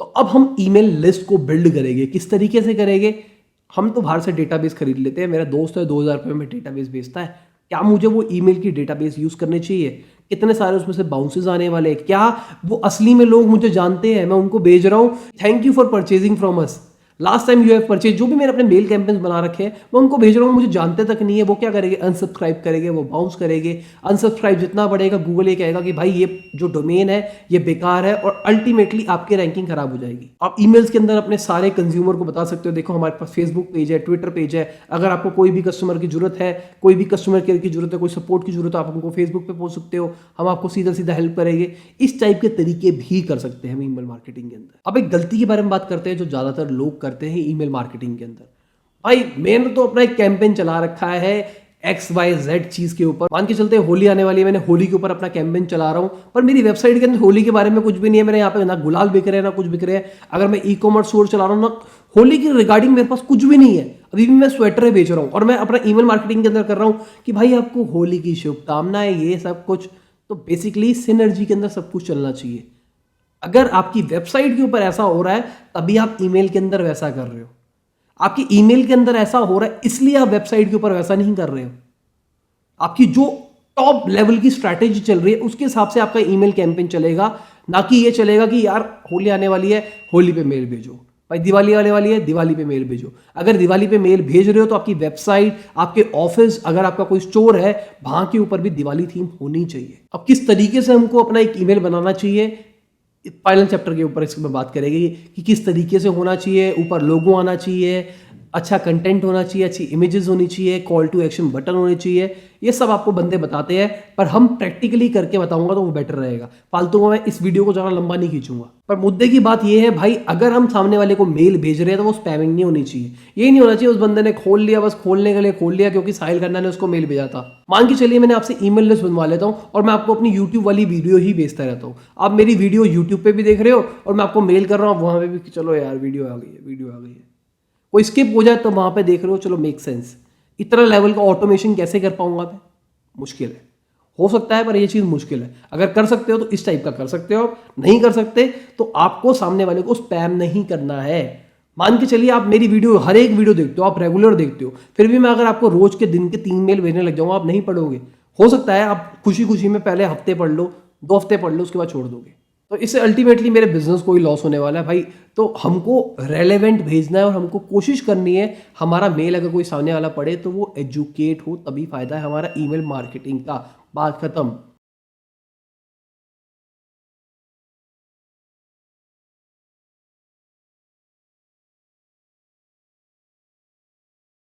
तो अब हम ईमेल लिस्ट को बिल्ड करेंगे। किस तरीके से करेंगे? हम तो बाहर से डेटाबेस खरीद लेते हैं। मेरा दोस्त है 2000 रुपये में डेटाबेस बेचता है। क्या मुझे वो ईमेल की डेटाबेस यूज़ करनी चाहिए? कितने सारे उसमें से बाउंसेस आने वाले हैं? क्या वो असली में लोग मुझे जानते हैं? मैं उनको भेज रहा हूँ, thank you for purchasing from us, last time you have purchase. जो भी मैंने अपने मेल कैंपेन्स बना रखे हैं मैं उनको भेज रहा हूँ, मुझे जानते तक नहीं है। वो क्या करेंगे? अनसब्सक्राइब करेंगे, वो बाउंस करेंगे। अनसब्सक्राइब जितना बढ़ेगा गूगल ये कहेगा कि भाई ये जो डोमेन है ये बेकार है, और अल्टीमेटली आपकी रैंकिंग खराब हो जाएगी। आप ईमेल्स के अंदर अपने सारे कंज्यूमर को बता सकते हो, देखो हमारे पास फेसबुक पेज है, ट्विटर पेज है, अगर आपको कोई भी कस्टमर की जरूरत है, कोई भी कस्टमर केयर की जरूरत है, कोई सपोर्ट की जरूरत है, आप हमको फेसबुक पे पूछ सकते हो, हम आपको सीधा सीधा हेल्प करेंगे। इस टाइप के तरीके भी कर सकते हैं हम ईमेल मार्केटिंग के अंदर। अब एक गलती के बारे में बात करते हैं जो ज्यादातर लोग करते हैं ईमेल मार्केटिंग के अंदर। भाई मैंने तो अपना एक कैंपेन चला रखा है XYZ चीज के ऊपर, मान के चलते होली आने वाली है, मैंने होली के ऊपर अपना कैंपेन चला रहा हूं, पर मेरी वेबसाइट के अंदर होली के बारे में कुछ भी नहीं है। मेरे यहाँ पे ना गुलाल बिक रहे हैं ना कुछ बिक रहे हैं। अगर मैं ई कॉमर्स स्टोर चला रहा हूँ ना, होली की रिगार्डिंग मेरे पास कुछ भी नहीं है। अभी भी मैं स्वेटर बेच रहा हूँ और मैं अपना ईमेल मार्केटिंग के अंदर कर रहा हूँ कि भाई आपको होली की शुभकामनाएं, ये सब कुछ। तो बेसिकली सिनर्जी के अंदर सब कुछ चलना चाहिए। अगर आपकी वेबसाइट के ऊपर ऐसा हो रहा है तभी आप ईमेल के अंदर वैसा कर रहे हो। आपकी ईमेल के अंदर ऐसा हो रहा है इसलिए आप वेबसाइट के ऊपर वैसा नहीं कर रहे हो। आपकी जो टॉप लेवल की स्ट्रैटेजी चल रही है उसके हिसाब से आपका ईमेल कैंपेन चलेगा, ना कि ये चलेगा कि यार होली आने वाली है, होली पे मेल भेजो, भाई दिवाली आने वाली है, दिवाली पे मेल भेजो। अगर दिवाली पे मेल भेज रहे हो तो आपकी वेबसाइट, आपके ऑफिस, अगर आपका कोई स्टोर है, वहां के ऊपर भी दिवाली थीम होनी चाहिए। अब किस तरीके से हमको अपना एक ईमेल बनाना चाहिए, फाइनल चैप्टर के ऊपर इसमें बात करेंगे कि किस तरीके से होना चाहिए। ऊपर लोगो आना चाहिए, अच्छा कंटेंट होना चाहिए, अच्छी इमेजेस होनी चाहिए, कॉल टू एक्शन बटन होने चाहिए। ये सब आपको बंदे बताते हैं, पर हम प्रैक्टिकली करके बताऊंगा तो वो बेटर रहेगा। फालतू में मैं इस वीडियो को ज़्यादा लंबा नहीं खींचूंगा। पर मुद्दे की बात ये है भाई, अगर हम सामने वाले को मेल भेज रहे हैं तो वो स्पैमिंग नहीं होनी चाहिए। ये नहीं होना चाहिए उस बंदे ने खोल लिया, बस खोलने के लिए खोल लिया क्योंकि साहिल खन्ना ने उसको मेल भेजा था। मान के चलिए मैंने आपसे ईमेल लिस्ट बनवा लेता हूँ और मैं आपको अपनी यूट्यूब वाली वीडियो ही भेजता रहता हूँ। आप मेरी वीडियो यूट्यूब पे भी देख रहे हो और मैं आपको मेल कर रहा हूँ वहां पे भी, चलो यार वीडियो आ गई है, वीडियो आ गई है। कोई स्किप हो जाए तो वहां पे देख रहे हो, चलो मेक सेंस। इतना लेवल का ऑटोमेशन कैसे कर पाऊंगा मैं? मुश्किल है। हो सकता है पर ये चीज मुश्किल है। अगर कर सकते हो तो इस टाइप का कर सकते हो, नहीं कर सकते तो आपको सामने वाले को स्पैम नहीं करना है। मान के चलिए आप मेरी वीडियो, हर एक वीडियो देखते हो, आप रेगुलर देखते हो, फिर भी मैं अगर आपको रोज के दिन के 3 मेल भेजने लग जाऊंगा आप नहीं पढ़ोगे। हो सकता है आप खुशी खुशी में पहले हफ्ते पढ़ लो, 2 हफ्ते पढ़ लो, उसके बाद छोड़ दोगे। तो इससे अल्टीमेटली मेरे बिजनेस को ही लॉस होने वाला है भाई। तो हमको रेलेवेंट भेजना है और हमको कोशिश करनी है हमारा मेल अगर कोई सामने वाला पढ़े तो वो एजुकेट हो, तभी फायदा है हमारा ईमेल मार्केटिंग का। बात खत्म।